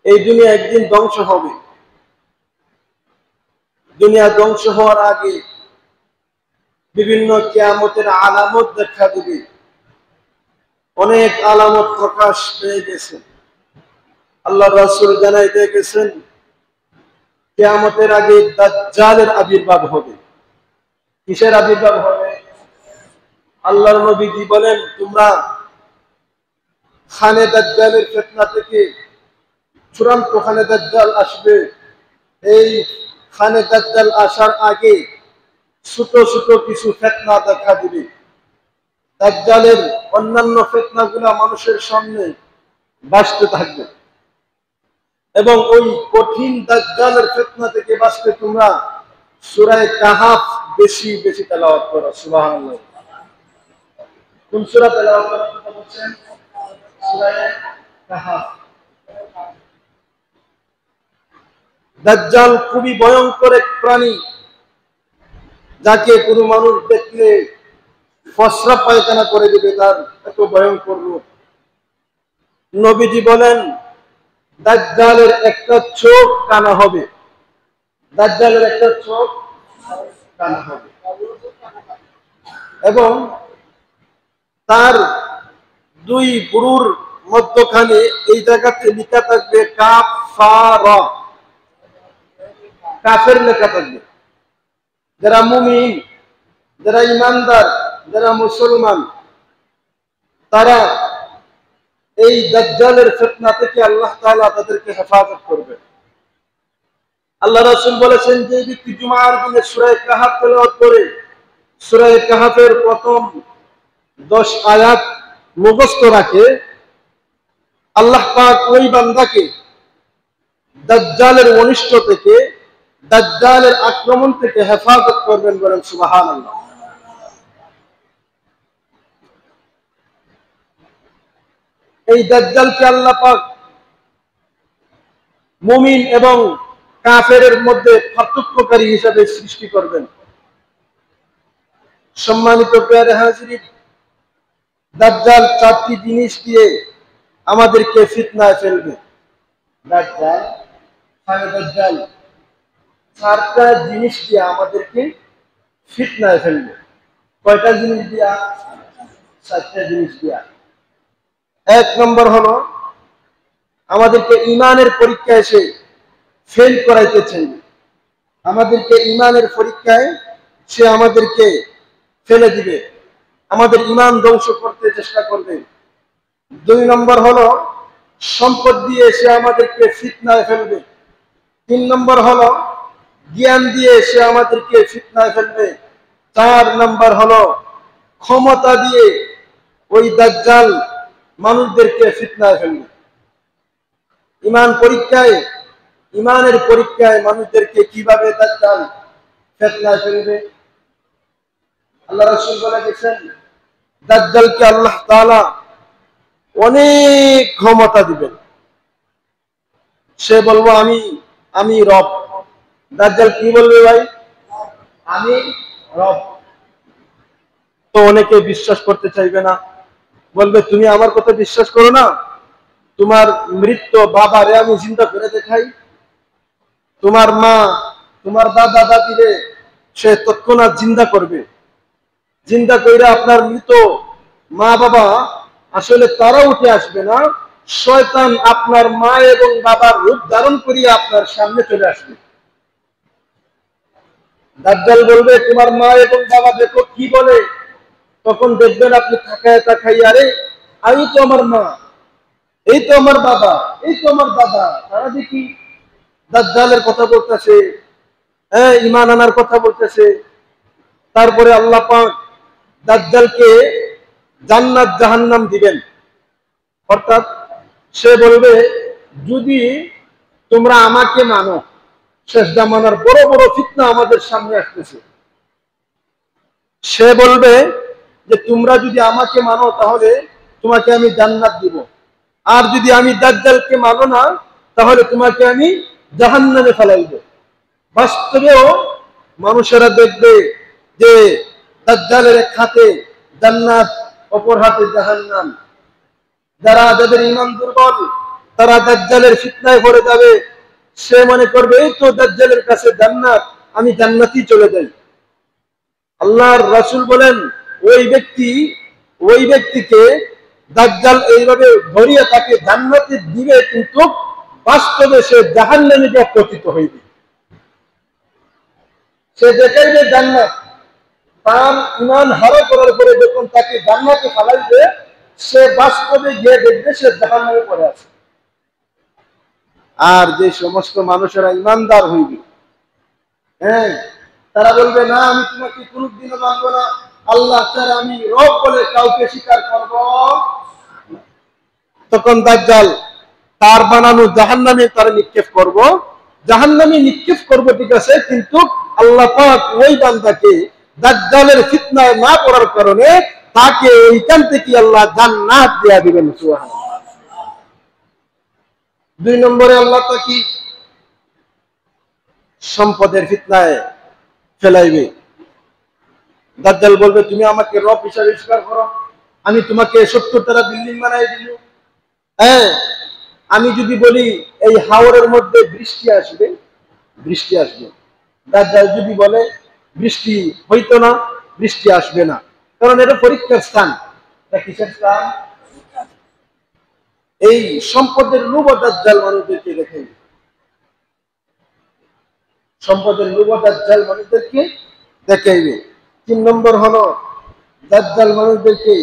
এই দুনিয়া একদিন ধ্বংস হবে। দুনিয়া ধ্বংস হওয়ার আগে বিভিন্ন কিয়ামতের আলামত দেখা দিবে। অনেক আলামত প্রকাশ পেয়ে গেছে। আল্লাহ রাসূল জানাইতে গেছেন কিয়ামতের আগে দাজ্জালের আবির্ভাব হবে। কিসের আবির্ভাব হবে? আল্লাহর নবীজি বলেন, তোমরা খানে দাজ্জালের ফিতনা থেকে, চূড়ান্ত খানে দাজ্জাল আসবে, এই খানে দাজ্জাল আসার আগে ছোট ছোট কিছু ফিতনা দেখা দিবে। দাজ্জালের অন্যান্য ফিতনাগুলা মানুষের সামনে বাঁচতে থাকবে এবং ওই কঠিন দাজ্জালের ফিতনা থেকে বাঁচতে তোমরা সূরা কাহাফ বেশি বেশি তেলাওয়াত করো। সুবহানাল্লাহ। কোন সূরা তেলাওয়াত করার কথা বলছেন? সূরা কাহাফ। দাজ্জাল খুবই ভয়ঙ্কর এক প্রাণী, যাকে কোনো মানুষ দেখলে ফসরা পায়খানা করে দিবে, তার এত ভয়ঙ্কর রূপ। নবীজি বলেন দাজ্জালের একটা চোখ কানা হবে। দাজ্জালের একটা চোখ কানা হবে এবং তার দুই বুড়ুর মধ্যখানে এই জায়গাতে লেখা থাকবে কাফারা, কাফের লেখা থাকবে। যারা মুমিন, যারা ইমানদার, যারা মুসলমান, তারা এই দাজ্জালের ফিতনা থেকে আল্লাহ তাআলা তাদেরকে হেফাজত করবে। আল্লাহ রাসূল বলেছেন, যে ব্যক্তি জুমার দিনে সূরা কাহাফ তেলাওয়াত করে, সূরা কাহাফের প্রথম 10 আয়াত মুখস্থ রাখে, আল্লাহ পাক ওই বান্দাকে দাজ্জালের অনিষ্ট থেকে, দাজ্জালের আক্রমণ থেকে হেফাজত করবেন। বলেন সুবহানাল্লাহ। এই দাজ্জালকে আল্লাহ পাক মুমিন এবং কাফেরের মধ্যে পার্থক্যকারী হিসেবে সৃষ্টি করবেন। সম্মানিত প্রিয় হাজিরিন, দাজ্জাল 4টি জিনিস দিয়ে আমাদেরকে ফিতনায় ফেলবে। দাজ্জাল 4টা জিনিস দিয়ে আমাদেরকে ফিতনায় ফেলবে। কয়টা জিনিস দিয়া? 4টা জিনিস দিয়া। 1 নম্বর হলো আমাদেরকে ইমানের পরীক্ষায় সে ফেল করাইতে চাইবে। আমাদেরকে ইমানের পরীক্ষায় সে আমাদেরকে ফেলে দিবে, আমাদের ইমান ধ্বংস করতে চেষ্টা করবে। 2 নম্বর হলো সম্পদ দিয়ে সে আমাদেরকে ফিতনায় ফেলবে। 3 নম্বর হলো জ্ঞান দিয়ে সে আমাদেরকে ফিতনায় ফেলবে। 4 নম্বর হলো ক্ষমতা দিয়ে ওই দাজ্জাল মানুষদেরকে ফিতনায় ফেলবে। ইমানের পরীক্ষায় মানুষদেরকে কিভাবে দাজ্জাল ফিতনায় ফেলবে? আল্লাহ রাসূল বলে গেছেন, দাজ্জালকে আল্লাহ তাআলা অনেক ক্ষমতা দিবেন। সে বলবো আমি রব। দাজ্জাল কি বলবে ভাই? আমি রব। তো অনেকে বিশ্বাস করতে চাইবে না, বলবে তুমি আমার কথা বিশ্বাস করো না, তোমার মৃত বাবারে আমি জিন্দা করে দেখাই, তোমার মা, তোমার দাদা দাদিরে সে তৎক্ষণাৎ জিন্দা করবে। জিন্দা কইরা আপনার মৃত মা বাবা আসলে তারা উঠে আসবে না, শয়তান আপনার মা এবং বাবার রূপ ধারণ করিয়া আপনার সামনে চলে আসবে। দাজ্জাল বলবে তোমার মা এবং বাবা দেখো কি বলে। তখন দেখবেন আপনি তাকায় তাকাই, আরে আমি তো আমার মা, এই তো আমার বাবা, এই তো আমার দাদা, তারা দেখি দাজ্জালের কথা বলতেছে, হ্যাঁ ঈমান আনার কথা বলতেছে। তারপরে আল্লাহ পাক দাজ্জালকে জান্নাত জাহান্নাম দিবেন। অর্থাৎ সে বলবে যদি তোমরা আমাকে মানো, শেষ জামানার বড় বড় ফিতনা আমাদের সামনে আসতেছে, সে বলবে যে তোমরা যদি আমাকে মানো তাহলে তোমাকে আমি জান্নাত দিব, আর যদি আমি দাজ্জালকে মানো না তাহলে তোমাকে আমি জাহান্নামে ফেলাইব। বাস্তবেও মানুষেরা দেখবে যে দাজ্জালের এক হাতে জান্নাত, অপর হাতে জাহান্নাম। যাদের ঈমান দুর্বল, তারা দাজ্জালের ফিতনায় পড়ে যাবে। সে মনে করবে এই তো দাজ্জালের কাছে জান্নাত, আমি জান্নাতি চলে যাই। আল্লাহর রাসূল বলেন ওই ব্যক্তিকে দাজ্জাল এইভাবে ধরিয়ে তাকে জান্নাতে দিবে, কিন্তু বাস্তবে সে জাহান্নামে পতিত হইবে। সে দেখাইবে জান্নাত, তার ঈমান হারা করার পরে যখন তাকে জান্নাতে ফালাইবে, সে বাস্তবে গিয়ে দেখবে সে জাহান্নামে পড়ে আছে। আর যে সমস্ত মানুষেরা ঈমানদার হইবে, হ্যাঁ, তারা বলবে না আমি তোমাকে কোনদিনও মানব না, আল্লাহ ছাড়া আমি রব বলে কাউকে স্বীকার করব। তখন দাজ্জাল তার বানানো জাহান্নামে তার নিক্ষেপ করব। জাহান্নামে নিক্ষেপ করব ঠিক আছে, কিন্তু আল্লাহ পাক ওই বান্দাকে দাজ্জালের ফিতনায় না পড়ার কারণে তাকে ওইখান থেকে আল্লাহ জান্নাত দেয়া দিবেন। সুবহানাল্লাহ। 2 নম্বরে আল্লাহ তাকে সম্পদের ফিতনায় ফেলাইবে। দাজ্জাল বলবে তুমি আমাকে রব হিসাবে স্বীকার করো, আমি তোমাকে 70টা বিল্ডিং বানাই দিল। হ্যাঁ, আমি যদি বলি এই হাওরের মধ্যে বৃষ্টি আসবে, দাজ্জাল যদি বলে বৃষ্টি হইতো না, বৃষ্টি আসবে না, কারণ এটা পরীক্ষার স্থান। এটা কিসের স্থান? এই সম্পদের লোভ দাজ্জাল মানুষদেরকে দেখাইবে। সম্পদের লোভ দাজ্জাল মানুষদেরকে দেখাইবে। 3 নম্বর হলো দাজ্জাল মানুষদেরকে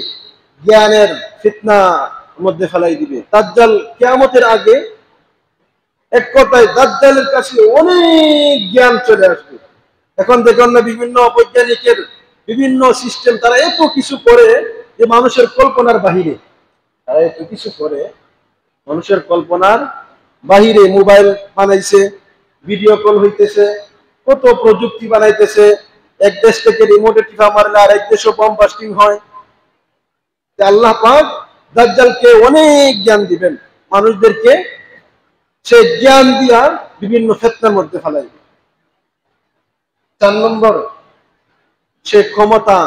জ্ঞানের ফিতনা মধ্যে ফেলাই দিবে। দাজ্জাল কিয়ামতের আগে এক কথায় দাজ্জালের কাছে অনেক জ্ঞান চলে আসবে। এখন দেখুন না, বিভিন্ন বৈজ্ঞানিকের বিভিন্ন সিস্টেম, তারা এত কিছু করে যে মানুষের কল্পনার বাহিরে। তারা এত কিছু করে মানুষের কল্পনার বাহিরে। মোবাইল বানাইছে, ভিডিও কল হইতেছে, কত প্রযুক্তি বানাইতেছে। এক দেশ থেকে রিমোটে টিপা মারলে আর এক দেশও বম বাস্টিং হয়। আল্লাহ পাক দাজ্জালকে অনেক জ্ঞান দিবেন মানুষদেরকে, সে জ্ঞান দিয়া বিভিন্ন ফিতনার মধ্যে ফেলাইবে। 4 নম্বর, সে ক্ষমতা,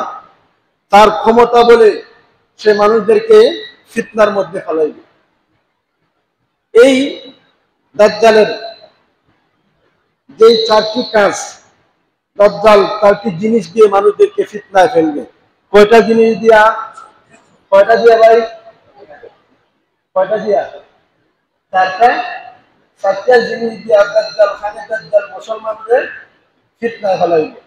তার ক্ষমতা বলে সে মানুষদেরকে ফিতনার মধ্যে ফেলাইবে। এই দাজ্জালের যে 4টি কাজ, দাজ্জাল 4টি জিনিস দিয়ে মানুষদেরকে ফিতনায় ফেলবে। কয়টা জিনিস দিয়া? কয়টা দিয়া ভাই? কয়টা দিয়া? 4টা জিনিস দিয়া দাজ্জাল মুসলমানদের ফিতনায় ফেলাইবে।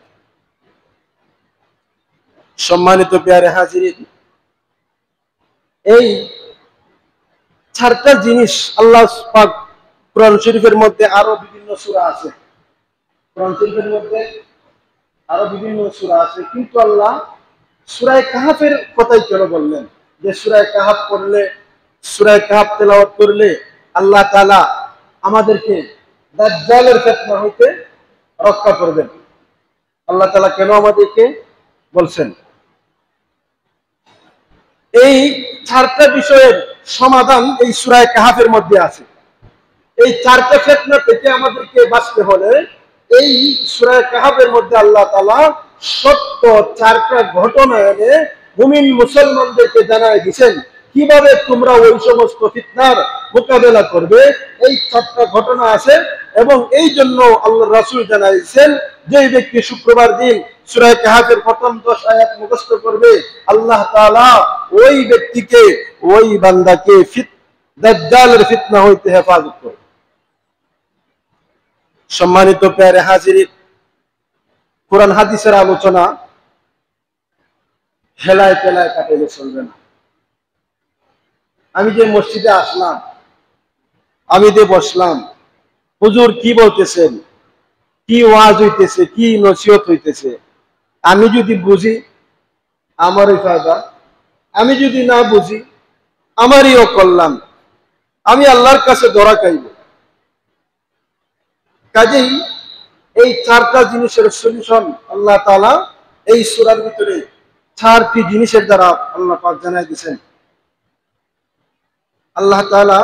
সম্মানিত প্যারে হাজিরিন, এই 4টা জিনিস আল্লাহ পাক কোরআন শরীফের মধ্যে আরো বিভিন্ন সূরা আছে। কোরআন শরীফের মধ্যে আরো বিভিন্ন সূরা আছে, কিন্তু আল্লাহ সূরা কাহফের কথাই কেন বললেন? যে সূরা কাহফ পড়লে, সূরা কাহফ তেলাওয়াত করলে আল্লাহ তাআলা আমাদেরকে দাজ্জালের ফিতনা হইতে রক্ষা করবেন। আল্লাহ তাআলা কেন আমাদেরকে বলছেন? এই 4টা বিষয়ের সমাধান এই সূরা কাহফের মধ্যে আছে। এই 4টা ফিতনা থেকে আমাদেরকে বাঁচতে হলে এই সূরা কাহফের মধ্যে আল্লাহ তাআলা সত্য 4টা ঘটনা এনে মুমিন মুসলমানদেরকে জানায় দিয়েছেন কিভাবে তোমরা ওই সমস্ত ফিতনার মোকাবেলা করবে। এই 4টা ঘটনা আছে, এবং এই জন্য আল্লাহর রাসূল জানাইছেন যে ব্যক্তি শুক্রবার দিন সূরা কাহফের প্রথম 10 আয়াত মুখস্থ করবে, আল্লাহ তাআলা ওই ব্যক্তিকে, ওই বান্দাকে দাজ্জালের ফিতনা হইতে হেফাজত করবে। সম্মানিত প্যারে হাজিরিন, কোরআন হাদিসের আলোচনা হেলায় পেলায় কাটাইলে চলবে না। আমি যে মসজিদে আসলাম, আমি যে বসলাম, হুজুর কি বলতেছেন, কি ওয়াজ হইতেছে, কি নসিহত হইতেছে, আমি যদি বুঝি আমারই ফায়দা, আমি যদি না বুঝি আমারই অকল্যাণ, আমি আল্লাহর কাছে ধরা খাইব। কাজেই এই 4টা জিনিসের সলিউশন আল্লাহ তাআলা এই সূরার ভিতরে 4টি জিনিসের দ্বারা আল্লাহ পাক জানাই দিয়েছেন। আল্লাহ তাআলা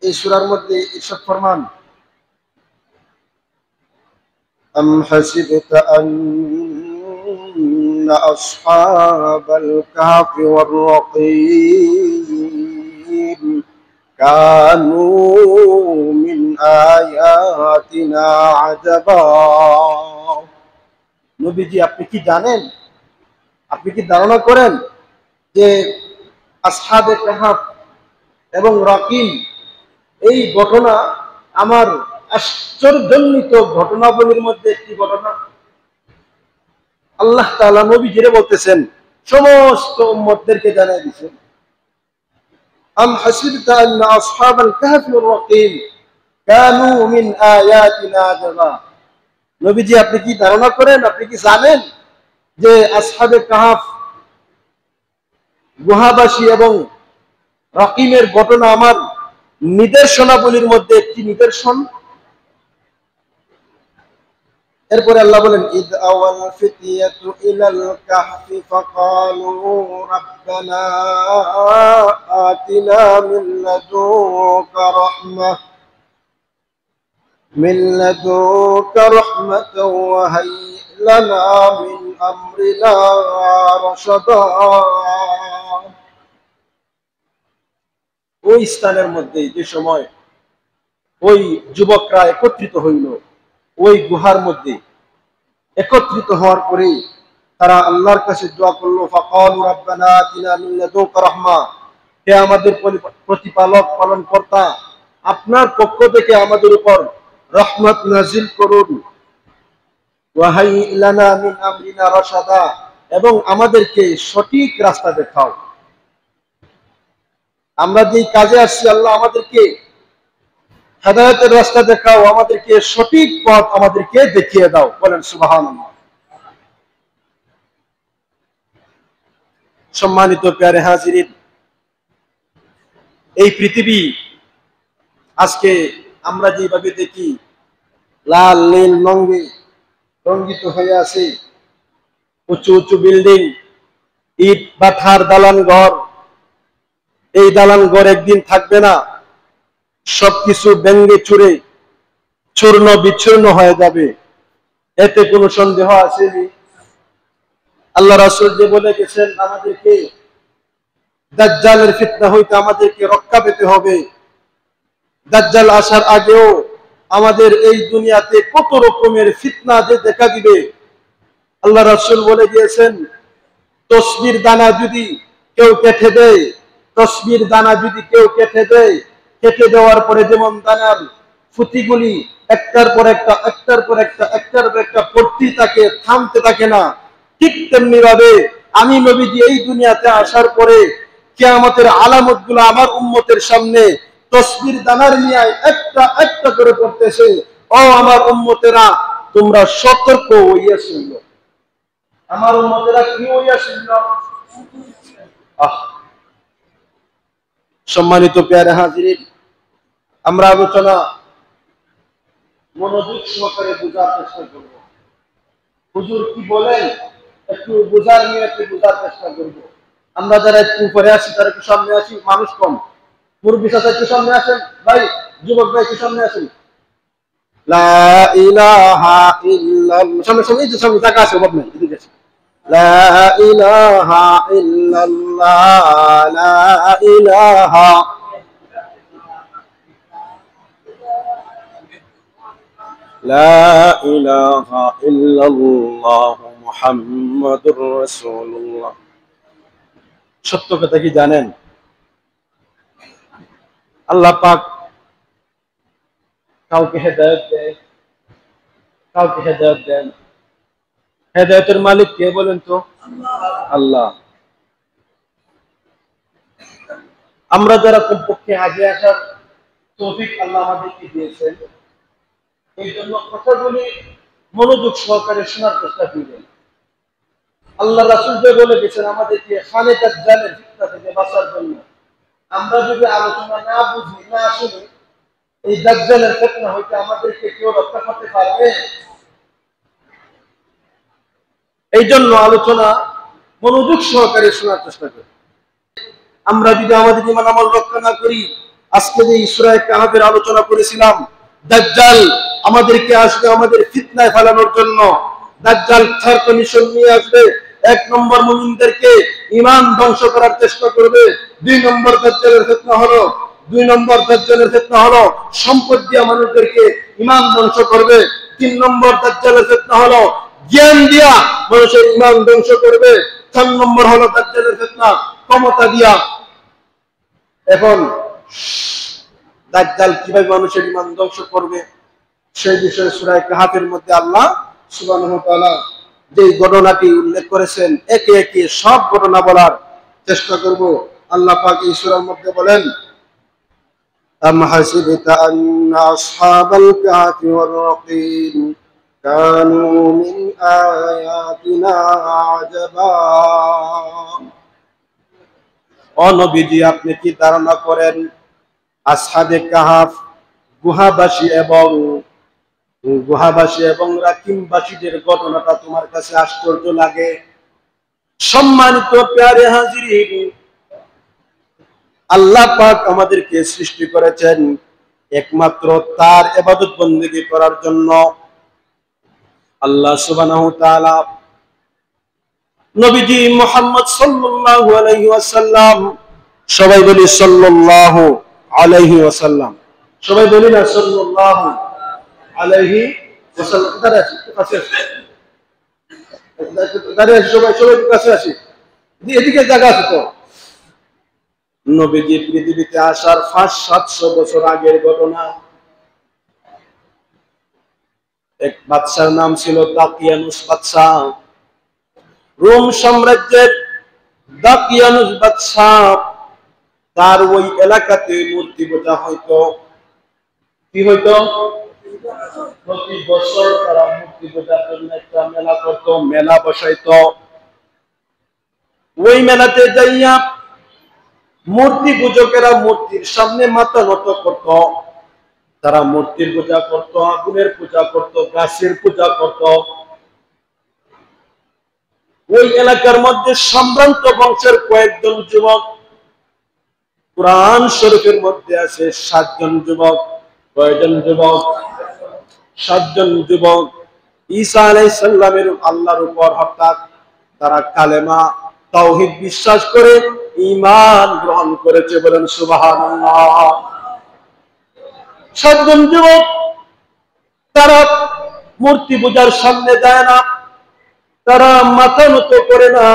এই সূরার মধ্যে ইরশাদ ফরমান, আম হাসিবতা আন্না আসহাবাল কাহফি ওয়ার রাকিম কানু মিন আয়াতিনা আজাবা। নবীজি আপনি কি জানেন, আপনি কি ধারণা করেন যে আসহাবে কাহফ এবং রাকিম এই ঘটনা আমার আশ্চর্যজনিত ঘটনাবলীর মধ্যে একটি ঘটনা। আল্লাহ তাআলা নবীজিরে বলতেছেন, সমস্ত উম্মতদেরকে জানাই দিয়েছেন, আম হাসিবতা আন্না আসহাবাল কাহফি ওয়ার রাকিম কানু মিন আয়াতিনা আজাবা। নবীজি আপনি কি ধারণা করেন, আপনি কি জানেন যে আসহাবে কাহফ গুহাবাসী এবং রাকিমের ঘটনা আমার নিদর্শনাবলীর মধ্যে একটি নিদর্শন। এরপরে আল্লাহ বলেন, ইদ আওয়াল ফিতিয়াতু ইলাল কাহফি ফাকালু রাব্বানা আতিনা মিন লাদুনকা রাহমাতাও ওয়া হায়্যি লানা মিন আমরিনা রাশাদা। ওই স্থানের মধ্যে যে সময় ওই যুবকরা একত্রিত হইল, ওই গুহার মধ্যে একত্রিত হওয়ার পরে তারা আল্লাহর কাছে দোয়া করলো, ফাকালু রাব্বানা আতিনা মিন লাদুনকা রাহমা, হে আমাদের প্রতিপালক পালনকর্তা, আপনার পক্ষ থেকে আমাদের উপর রহমত নাজিল করুন, ওয়া হায়্যি লানা মিন আমরিনা রাশাদা, এবং আমাদেরকে সঠিক রাস্তা দেখাও। আমরা যেই কাজে আসছি আল্লাহ আমাদেরকে হেদায়েতের রাস্তা দেখাও, আমাদেরকে সঠিক পথ আমাদেরকে দেখিয়ে দাও। বলেন সুবহানাল্লাহ। সম্মানিত প্যারে হাজিরিন, এই পৃথিবী আজকে আমরা যেভাবে দেখি লাল নীল রঙে রঙ্গিত হয়ে আছে, উঁচু উঁচু বিল্ডিং, ইট পাথার দালান ঘর, এই দালান ঘর একদিন থাকবে না, সবকিছু ভেঙে চুরে চূর্ণ বিচ্ছূর্ণ হয়ে যাবে, এতে কোনো সন্দেহ আসেনি। আল্লাহ রাসূল যে বলে গেছেন আমাদেরকে দাজ্জালের ফিতনা হইতে আমাদেরকে রক্ষা পেতে হবে। দাজ্জাল আসার আগেও আমাদের এই দুনিয়াতে কত রকমের ফিতনা যে দেখা দিবে, আল্লাহ রাসূল বলে গিয়েছেন, তসবির দানা যদি কেউ কেটে দেয়, তসবির দানা যদি কেউ কেটে দেয়, কেটে দেওয়ার পরে যেমন দানার ফুটিগুলি একটার পর একটা একটার পর একটা একটার পর একটা পড়তে থাকে, থামতে থাকে না, ঠিক তেমনি ভাবে আমি নবীজি এই দুনিয়াতে আসার পরে কিয়ামতের আলামতগুলো আমার উম্মতের সামনে তসবির দানার নিয়ে একটা একটা করে পড়তেছে। ও আমার উম্মতেরা, তোমরা সতর্ক হইয়া শুনো। আমার উম্মতেরা কি হইয়া শুনো? সম্মানিত প্যারে হাজিরিন, আমরা আলোচনা মনোযোগ সহকারে বোঝার চেষ্টা করব। হুজুর কি বলেন একটু বোঝার নিয়ে একটু বোঝার চেষ্টা করব। আমরা যারা একটু উপরে আছি তারা একটু সামনে আসি, মানুষ কম, মুরব্বী চাচা একটু সামনে আসেন, ভাই যুবক ভাই একটু সামনে আসেন। লা ইলাহা ইল্লাল্লাহ, সামনে সামনে এই যে সামনে টাকা আছে, অভাব নাই, এদিকে আছে। লা ইলাহা ইল্লাল্লাহ, লা ইলাহা লা ইলাহা ইল্লাল্লাহ মুহাম্মাদুর রাসূলুল্লাহ। সত্য কথা কি জানেন? আল্লাহ পাক কাউকে হেদায়েত দেয়, কাউকে হেদায়েত দেন। হেদায়েতের মালিক কে বলেন তো? আল্লাহ। আমরা যারা কমপক্ষে আগে আসার তৌফিক আল্লাহ আমাদেরকে দিয়েছেন, এই জন্য কথাগুলি মনোযোগ সহকারে শোনার চেষ্টা করবেন। আল্লাহ রাসূল যে বলে গেছেন আমাদেরকে খালে দাজ্জালের ফিতনা থেকে বাঁচার জন্য, আমরা যদি আলোচনা না বুঝি না শুনি, এই দাজ্জালের ফিতনা হইতে আমাদেরকে কেউ রক্ষা করতে পারবে? এই জন্য আলোচনা মনোযোগ সহকারে শোনার চেষ্টা করি। আমরা যদি আমাদের ঈমান আমল রক্ষা না করি, আজকে যে সূরা কাহফের আলোচনা করেছিলাম, দাজ্জাল আমাদেরকে আসবে আমাদের ফিতনায় ফেলানোর জন্য। দাজ্জাল চারটি মিশন নিয়ে আসবে। এক নম্বর মুমিনদেরকে ঈমান ধ্বংস করার চেষ্টা করবে। দুই নম্বর দাজ্জালের ফিতনা হলো 2 নম্বর দাজ্জালের ফিতনা হলো সম্পদ দিয়া মানুষদেরকে ঈমান ধ্বংস করবে। 3 নম্বর দাজ্জালের ফিতনা হলো জ্ঞান দিয়া মানুষের ঈমান ধ্বংস করবে। 4 নম্বর হলো দাজ্জালের ফিতনা ক্ষমতা দিয়া। এখন দাজ্জাল কিভাবে মানুষের ঈমান ধ্বংস করবে সেই বিষয়ে সূরা কাহফের মধ্যে আল্লাহ সুবহানাহু ওয়া তাআলা যে ঘটনাটি উল্লেখ করেছেন একে একে সব ঘটনা বলার চেষ্টা করব। আল্লাহ পাক এই সূরার মধ্যে বলেন, আম হাসিবতা আন্না আসহাবাল কাহফি ওয়ার রাকিম কানু মিন আয়াতিনা আজাবা। ও নবীজি, আপনি কি ধারণা করেন আসহাবে কাহফ গুহাবাসী এবং রাকিমবাসীদের ঘটনাটা তোমার কাছে আশ্চর্য লাগে? সম্মানিত প্যারে হাজিরিন, আল্লাহ পাক আমাদেরকে সৃষ্টি করেছেন একমাত্র তার ইবাদত বندگی করার জন্য। আল্লাহ সুবহানাহু ওয়া তাআলা নবীজি মুহাম্মদ সাল্লাল্লাহু আলাইহি ওয়াসাল্লাম, সবাই বলি সাল্লাল্লাহু আলাইহি ওয়াসাল্লাম, সবাই বলি না সাল্লাল্লাহু আলাইহি ওয়াসাল্লাম। সবাই কাছে আসি, এদিকে জায়গা আছে তো। নবীজি পৃথিবীতে আসার 500-700 বছর আগের ঘটনা। এক বাদশার নাম ছিল দাকিয়ানুস বাদশাহ। রোম সাম্রাজ্যের দাকিয়ানুস বাদশাহ, তার ওই এলাকাতে মূর্তি পূজা হইতো। কি হইতো? প্রতি বছর তারা মূর্তি পূজার জন্য একটা মেলা করত, মেলা বসাইতো। ওই মেলাতে যাইয়া মূর্তি পূজকেরা মূর্তির সামনে মাথা নত করত। তারা মূর্তির পূজা করত, আগুনের পূজা করত, গাছের পূজা করত। ওই এলাকার মধ্যে সম্ভ্রান্ত বংশের কয়েকজন যুবক, কুরআন শরীফের মধ্যে আছে 7 জন যুবক। কয়জন যুবক? 7 জন যুবক ঈসা আলাইহিস সালামের আল্লাহর উপর হঠাৎ তারা কালেমা তাওহীদ বিশ্বাস করে ঈমান গ্রহণ করেছে। বলেন সুবহানাল্লাহ। 7 জন যুবক, তারা মূর্তি পূজার সামনে যায় না, তারা মাথা নত করে না,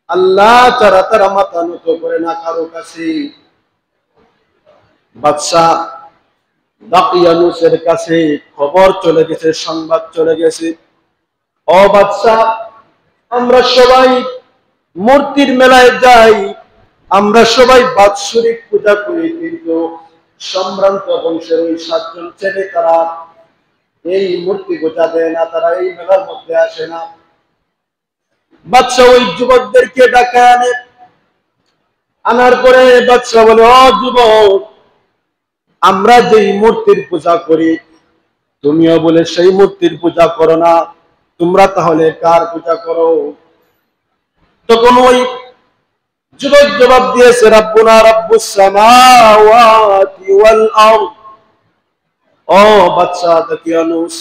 আল্লাহ ছাড়া তারা মাথা নত করে না কারো কাছে। বাদশা দাকিয়ানুসের কাছে খবর চলে গেছে, সংবাদ চলে গেছে, ও বাদশা, আমরা সবাই মূর্তির মেলায় যাই, আমরা সবাই বাৎসরিক পূজা করি, কিন্তু সম্ভ্রান্ত বংশের ওই 7 জন ছেলে তারা এই মূর্তি পূজা দেয় না, তারা এই মেলার মধ্যে আসে না। বাদশা ওই যুবকদেরকে ডাকা আনে। আনার পরে বাদশা বলে, ও যুবক, আমরা যেই মূর্তির পূজা করি তুমিও বলে সেই মূর্তির পূজা করো না, তোমরা তাহলে কার পূজা করো? তখন ওই যুবক জবাব দিয়েছে, রাব্বুনা রাব্বুস সামাওয়াতি ওয়াল আরদ। ও বাদশা দাকিয়ানুস,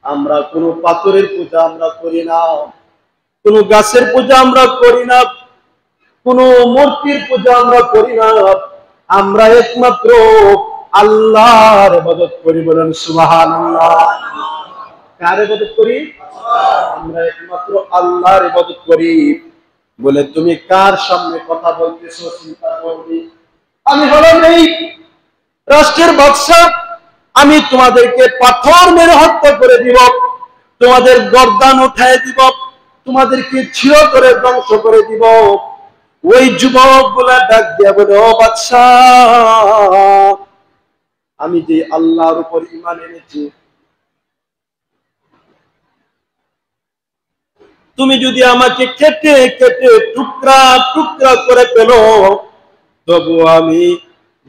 আমরা কোনো পাথরের পূজা আমরা করি না, কোনো গাছের পূজা আমরা করি না, কোনো মূর্তির পূজা আমরা করি না, আমরা একমাত্র আল্লাহর ইবাদত করি। বলেন সুবহানাল্লাহ। কার ইবাদত করি? আমরা একমাত্র আল্লাহর ইবাদত করি। বলে, তুমি কার সামনে কথা বলতেছো চিন্তা করবি। আমি হলাম এই রাষ্ট্রের বাদশা, আমি তোমাদেরকে পাথর মেরে হত্যা করে দিব, তোমাদের গর্দান উঠায় দিব, তোমাদেরকে চিরতরে ধ্বংস করে দিব। ওই যুবক গুলা ডাক দিয়া বলে, ও বাদশা, আমি যে আল্লাহর উপর ঈমান এনেছি, তুমি যদি আমাকে কেটে কেটে টুকরা টুকরা করে ফেলো, তবু আমি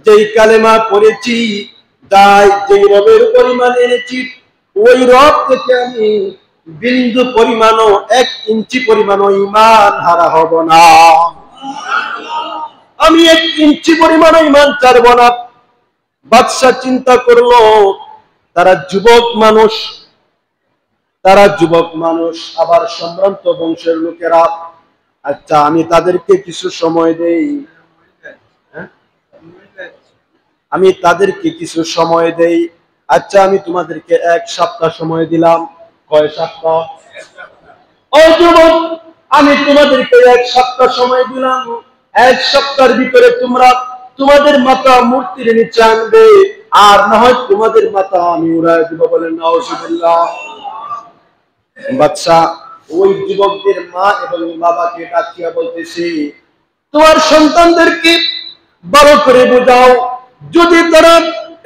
যেই কালেমা পড়েছি, যেই রবের উপর ঈমান এনেছি, ওই রব থেকে আমি বিন্দু পরিমাণও 1 ইঞ্চি পরিমাণও ঈমান হারা হব না। আমি 1 ইঞ্চি পরিমাণও ঈমান ছাড়ব না। বাদশা চিন্তা করলো, তারা যুবক মানুষ, আবার সম্ভ্রান্ত বংশের লোকেরা, আচ্ছা আমি তাদেরকে কিছু সময় দেই। আমি তাদেরকে কিছু সময় দেই। আচ্ছা, আমি তোমাদেরকে 1 সপ্তাহ সময় দিলাম। কয় সপ্তাহ? ও যুবক, আমি তোমাদেরকে 1 সপ্তাহ সময় দিলাম। 1 সপ্তাহের ভিতরে তোমরা তোমাদের মাথা মূর্তির নিচে আনবে, আর না হয় তোমাদের মাথা আমি উড়ায় দিব। বলেন নাউজুবিল্লাহ। বাদশা ওই যুবকদের মা এবং বাবাকে ডাকিয়া বলতেছে, তোমার সন্তানদেরকে ভালো করে বোঝাও, যদি তারা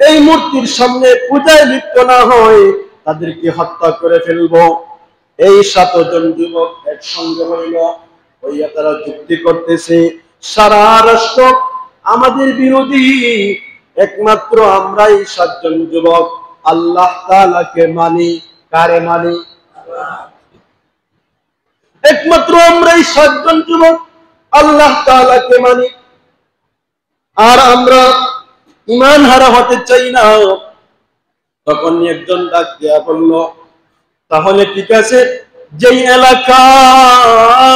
এই মূর্তির সামনে পূজায় লিপ্ত না হয় তাদেরকে হত্যা করে ফেলবো। এই 7 জন যুবক একসঙ্গে হইল, হইয়া তারা যুক্তি করতেছে, সারা রাষ্ট্র আমাদের বিরোধী, একমাত্র আমরাই 7 জন যুবক আল্লাহ তাআলাকে মানি। কারে মানি? একমাত্র আমরাই 7 জন যুবক আল্লাহ তাআলাকে মানি, আর আমরা ঈমান হারা হতে চাই না। তখন একজন ডাক দিয়া বলল, তাহলে ঠিক আছে, যেই এলাকায়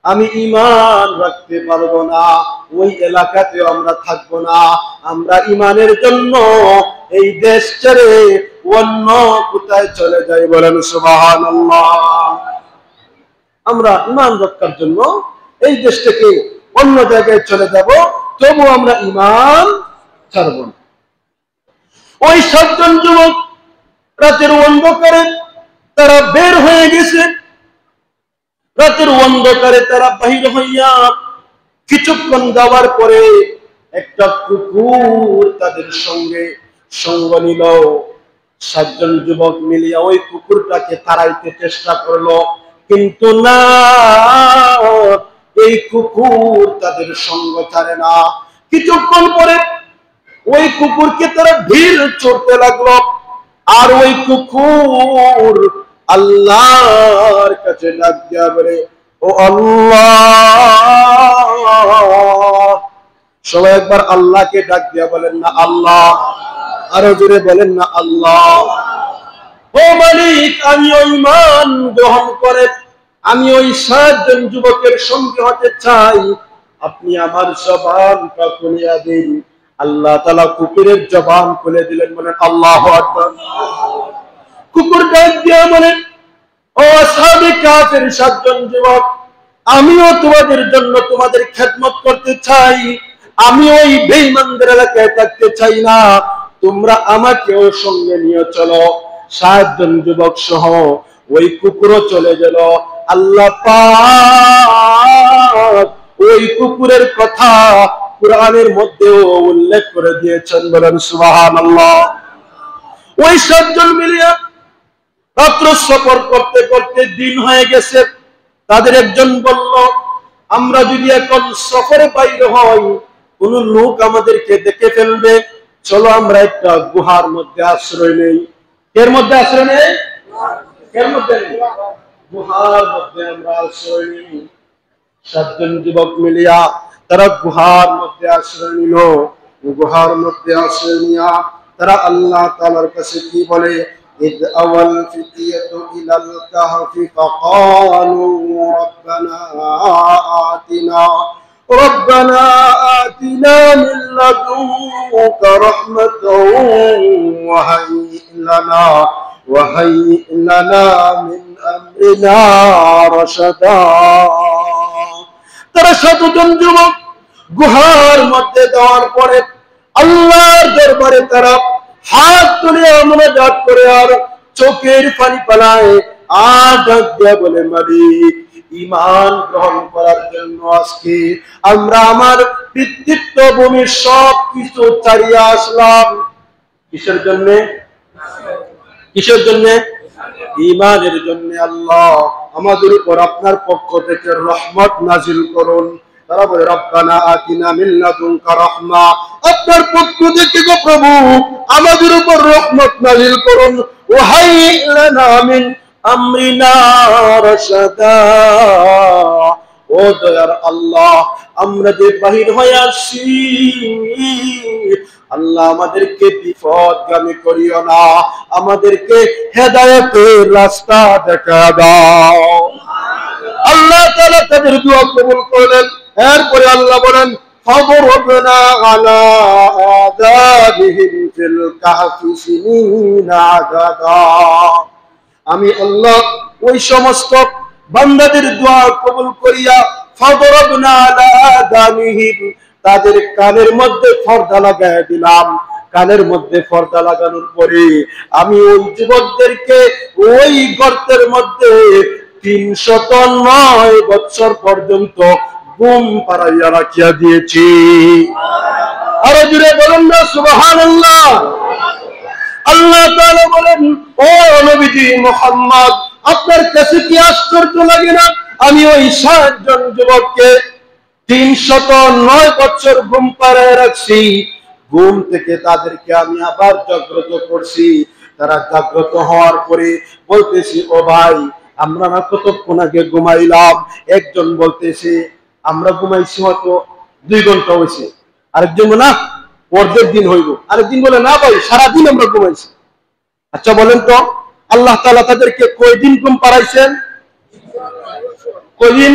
আমি ঈমান রাখতে পারবো না ওই এলাকাতেও আমরা থাকবো না। আমরা ঈমানের জন্য এই দেশ ছেড়ে অন্য কোথায় চলে যাই। বলেন সুবহানাল্লাহ। আমরা ঈমান রক্ষার জন্য এই দেশ থেকে অন্য জায়গায় চলে যাব, তবু আমরা ঈমান ছাড়ব না। ওই 7 জন যুবক রাতের অন্ধকারে তারা বের হয়ে গেছে। রাতের অন্ধকারে তারা বাহির হইয়া কিছুক্ষণ যাওয়ার পরে একটা কুকুর তাদের সঙ্গে সঙ্গ নিল। 7 জন যুবক মিলিয়া ওই কুকুরটাকে তাড়াইতে চেষ্টা করলো, কিন্তু না, এই কুকুর তাদের সঙ্গ ছাড়ে না। কিছুক্ষণ পরে ওই কুকুরকে তারা ঢিল ছুড়তে লাগলো, আর ওই কুকুর আল্লাহর কাছে ডাক দিয়া বলে, ও আল্লাহ। সবাই একবার আল্লাহকে ডাক দিয়া বলেন না আল্লাহ। আরো জোরে বলেন না আল্লাহ। ও মালিক, আমি ওই ঈমান গ্রহণ করে আমি ওই 7 জন যুবকের সঙ্গে হতে চাই, আপনি আমার জবানটা খুলিয়া দিন। আল্লাহ তাআলা কুকুরের জবান খুলে দিলেন। বলেন আল্লাহু আকবার। কুকুর ডাক দিয়া বলেন, ও আসহাবে কাফের 7 জন যুবক, আমিও তোমাদের জন্য তোমাদের খেদমত করতে চাই। আমি ওই বেঈমানদের এলাকায় থাকতে চাই না, তোমরা আমাকেও সঙ্গে নিয়ে চলো। 7 জন যুবক সহ ওই কুকুরও চলে গেল। আল্লাহ পাক ওই কুকুরের কথা কুরআনের মধ্যেও উল্লেখ করে দিয়েছেন। বলেন সুবহানাল্লাহ। ওই 7 জন মিলিয়া রাত্র সফর করতে করতে দিন হয়ে গেছে। তাদের একজন বলল, আমরা যদি এখন সফরে বাইরে হই, কোন লোক আমাদেরকে দেখে ফেলবে, চলো আমরা একটা গুহার মধ্যে আশ্রয় নেই। এর মধ্যে আশ্রয় নেই, এর মধ্যে গুহার মধ্যে আমরা আশ্রয় নেই। 7 জন যুবক মিলিয়া তারা গুহার মধ্যে আশ্রয় নিল। গুহার মধ্যে আশ্রয় নিয়া তারা আল্লাহ তাআলার কাছে কি বলে, إذ أوى الفتية إلى الكهف فقالوا ربنا آتنا من لدنك رحمة وهيئ لنا من أمرنا رشدا। তারা 7 জন যুবক গুহার মধ্যে যাওয়ার পরে আল্লাহর দরবারে তারা হাত তুলে মুনাজাত করে আর চোখের পানি পালায় আর ডাক দিয়া বলে, মালিক, ঈমান গ্রহণ করার জন্য আজকে আমরা আমার পিতৃত্ব ভূমির সব কিছু ছাড়িয়ে আসলাম। কিসের জন্য? কিসের জন্য? ঈমানের জন্য। আল্লাহ, আমাদের উপর আপনার পক্ষ থেকে রহমত নাজিল করুন। তারা বলে, রব্বানা আতিনা মিন লাদুনকা রাহমা, আপনার পক্ষ থেকে গো প্রভু আমাদের উপর রহমত নাজিল করুন। ওয়াহাইয়্ লানা মিন আমরিনা রাশাদা, ও দয়ার আল্লাহ, আমরা যে বাহির হয়ে আসছি, আল্লাহ আমাদেরকে বিপদগামী করিও না, আমাদেরকে হেদায়েতের রাস্তা দেখা দাও। আল্লাহ তাআলা তাদের দোয়া কবুল করলেন। এরপরে আল্লাহ বলেন, فضربنا على آذانهم في الكهف سنين عددا। আমি আল্লাহ ওই সমস্ত বান্দাদের দোয়া কবুল করিয়া ফাদরাবনা আলা আযানিহিম, তাদের কানের মধ্যে পর্দা লাগায় দিলাম। কানের মধ্যে পর্দা লাগানোর পরে আমি ওই যুবকদেরকে ওই গর্তের মধ্যে 309 বছর পর্যন্ত ঘুম পাড়াইয়া রাখিয়া দিয়েছি। আরো জুড়ে বলেন না সুবহানাল্লাহ। আল্লাহ তাআলা বলেন, ও নবীজি মুহাম্মদ, আপনার কাছে কি আশ্চর্য লাগে না? আমি ওই 60 জন যুবককে 309 বছর ঘুম পাড়ায় রাখছি। ঘুম থেকে তাদেরকে আমি আবার জাগ্রত করছি। তারা জাগ্রত হওয়ার পরে বলতেছি, ও ভাই, আমরা না কতক্ষণ আগে ঘুমাইলাম। একজন বলতেছে আমরা ঘুমাইছি হয়তো 2 ঘন্টা হয়েছে। আরেকজন না অর্ধেক দিন হইব। আরেকদিন বলে না ভাই, সারাদিন আমরা ঘুমাইছি। আচ্ছা বলেন তো, আল্লাহ তাআলা তাদেরকে কয়দিন ঘুম পাড়াইছেন? কয়দিন?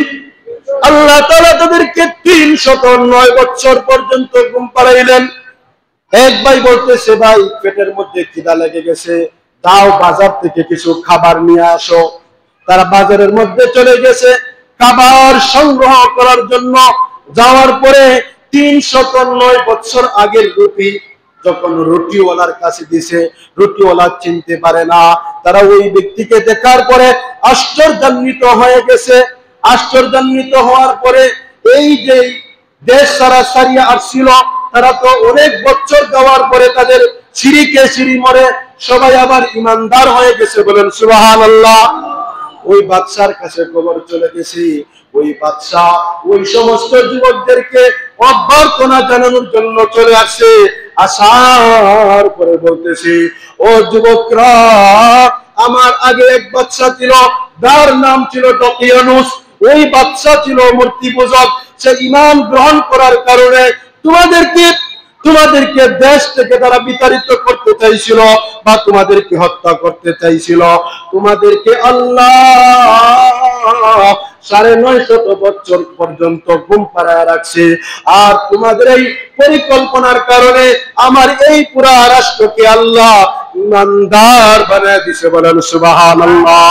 আল্লাহ তাআলা তাদেরকে 309 বছর পর্যন্ত ঘুম পাড়াইলেন। এক ভাই বলতেছে, ভাই পেটের মধ্যে খিদা লেগে গেছে, দাও বাজার থেকে কিছু খাবার নিয়ে আসো। তারা বাজারের মধ্যে চলে গেছে খাবার সংগ্রহ করার জন্য। যাওয়ার পরে 309 বছর আগের রুটি যখন রুটিওয়ালার কাছে দিছে, রুটিওয়ালা চিনতে পারে না। তারা ওই ব্যক্তিকে দেখার পরে আশ্চর্যান্বিত হয়ে গেছে। আশ্চর্যান্বিত হওয়ার পরে এই যে দেশ সারিয়া আসছিল, তারা তো অনেক বছর যাওয়ার পরে তাদের শিরিকে শিরি মরে সবাই আবার ইমানদার হয়ে গেছে। বলেন সুবহানাল্লাহ। ওই বাদশার কাছে খবর চলে গেছে। ওই বাদশা ওই সমস্ত যুবকদেরকে অভ্যর্থনা জানানোর জন্য চলে আসে। আসার পরে বলতেছে, ও যুবকরা, আমার আগে এক বাদশা ছিল, যার নাম ছিল দকিয়ানুস। ওই বাদশা ছিল মূর্তি পূজক। সে ঈমান গ্রহণ করার কারণে তোমাদেরকে দেশ থেকে তারা বিতাড়িত করতে চাইছিল বা তোমাদেরকে হত্যা করতে চাইছিল। তোমাদেরকে আল্লাহ 950 বছর পর্যন্ত ঘুম পাড়ায় রাখছে। আর তোমাদের এই পরিকল্পনার কারণে আমার এই পুরা রাষ্ট্রকে আল্লাহ ইমানদার বানায় দিয়েছে। বলেন সুবহানাল্লাহ।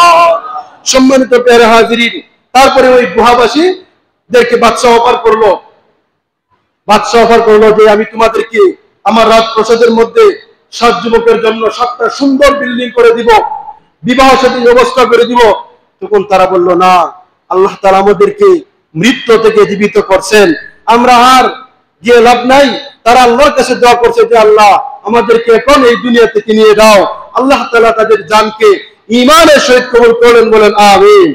সম্মানিত প্রিয় হাজিরিন, তারপরে ওই গুহাবাসীদেরকে বাদশা অফার করলো। বাদশা অফার করলো যে আমি তোমাদেরকে আমার রাজপ্রাসাদের মধ্যে 7 যুবকের জন্য 7টা সুন্দর বিল্ডিং করে দিব, বিবাহ শাদীর ব্যবস্থা করে দিব। তখন তারা বলল, না, আল্লাহ তাআলা আমাদেরকে মৃত্যু থেকে জীবিত করছেন, আমরা আর গিয়ে লাভ নাই। তারা আল্লাহর কাছে দোয়া করছে যে আল্লাহ আমাদেরকে এখন এই দুনিয়া থেকে নিয়ে যাও। আল্লাহ তাআলা তাদের জানকে ঈমানের সহিত কবুল করলেন। বলেন আমিন।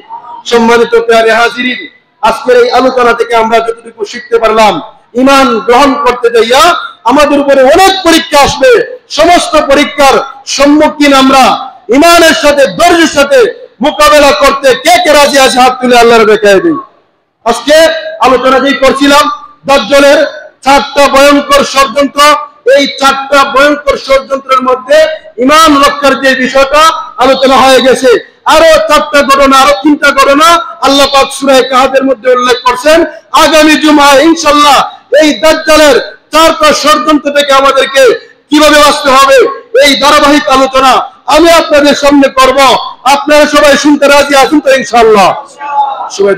সম্মানিত প্রিয় হাজিরিন, আজকের এই আলোচনা থেকে আমরা যতটুকু শিখতে পারলাম, ঈমান গ্রহণ করতে যাইয়া আমাদের উপরে অনেক পরীক্ষা আসবে। সমস্ত পরীক্ষার সম্মুখীন আমরা ঈমানের সাথে ধৈর্যের সাথে মোকাবেলা করতে কে কে রাজি আছে? হাত তুলে আল্লাহর দেখায় দিই। আজকে আলোচনা যেই করছিলাম দাজ্জালের 4টা ভয়ঙ্কর ষড়যন্ত্র, এই 4টা ভয়ঙ্কর ষড়যন্ত্রের মধ্যে ঈমান রক্ষার যে বিষয়টা আলোচনা হয়ে গেছে। আরো 4টা ঘটনা, আরো 3টা ঘটনা আল্লাহ পাক সূরা কাহফের মধ্যে উল্লেখ করছেন। আগামী জুমায় ইনশাআল্লাহ এই দাজ্জালের 4টা ষড়যন্ত্র থেকে আমাদেরকে কিভাবে বাঁচতে হবে এই ধারাবাহিক আলোচনা আমি আপনাদের সামনে করব। আপনারা সবাই শুনতে রাজি আছেন তো ইনশাআল্লাহ? সবাই